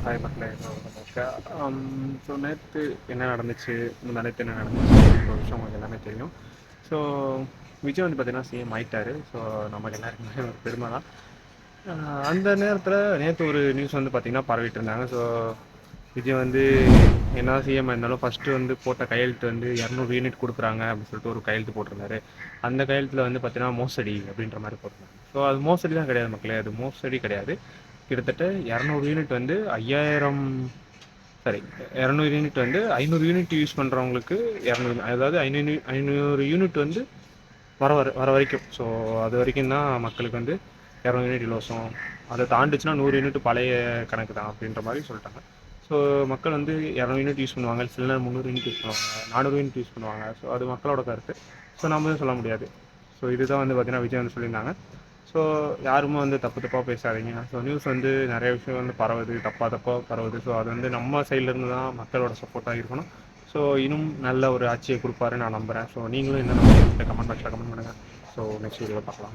Hi மக்களே. Okay. So நேற்று என்ன நடந்துச்சு, முந்தாநேத்து என்ன நடந்துச்சு, ஒரு விஷயம் உங்களுக்கு எல்லாமே தெரியும். ஸோ விஜய் வந்து பார்த்தீங்கன்னா சிஎம் ஆயிட்டாரு. ஸோ நமக்கு எல்லாருக்குமே ஒரு பெருமை தான். அந்த நேரத்தில் நேற்று ஒரு நியூஸ் வந்து பார்த்திங்கன்னா பரவிட்டு இருந்தாங்க. ஸோ விஜய் வந்து என்ன சிஎம் இருந்தாலும் ஃபஸ்ட்டு வந்து போட்ட கையெழுத்து வந்து 200 யூனிட் கொடுக்குறாங்க அப்படின்னு சொல்லிட்டு ஒரு கையெழுத்து போட்டிருந்தாரு. அந்த கையெழுத்தில் வந்து பார்த்தீங்கன்னா மோசடி அப்படின்ற மாதிரி போட்டிருந்தாங்க. ஸோ அது மோசடி தான் கிடையாது மக்களே, அது மோசடி கிடையாது. கிட்டத்தட்ட 200 யூனிட் வந்து 5000, சரி, 200 யூனிட் வந்து 500 யூனிட் யூஸ் பண்ணுறவங்களுக்கு 200, அதாவது 500 யூனிட் வந்து வர வரைக்கும். ஸோ அது வரைக்கும் தான் மக்களுக்கு வந்து 200 யூனிட் இலவசம். அதை தாண்டுச்சுன்னா 100 யூனிட் பழைய கணக்கு தான் அப்படின்ற மாதிரி சொல்லிட்டாங்க. ஸோ மக்கள் வந்து 200 யூனிட் யூஸ் பண்ணுவாங்க, சில நேரம் 300 யூனிட் யூஸ் பண்ணுவாங்க, 400 யூனிட் யூஸ் பண்ணுவாங்க. ஸோ அது மக்களோட கருத்து. ஸோ நம்ம தான் சொல்ல முடியாது. ஸோ இதுதான் வந்து பார்த்தீங்கன்னா விஜய் வந்து சொல்லியிருந்தாங்க. ஸோ யாருமே வந்து தப்பாக பேசாதீங்க. ஸோ நியூஸ் வந்து நிறைய விஷயம் வந்து பரவுது, தப்பாக பரவுது. ஸோ அது வந்து நம்ம சைட்லேருந்து தான் மக்களோட சப்போர்ட்டாக இருக்கணும். ஸோ இன்னும் நல்ல ஒரு ஆட்சியை கொடுப்பாருன்னு நான் நம்புகிறேன். ஸோ நீங்களும் என்ன கமெண்ட் பாக்ஸில் கமெண்ட் பண்ணுங்கள். ஸோ நெக்ஸ்ட் வீடியோவில் பார்க்கலாம்.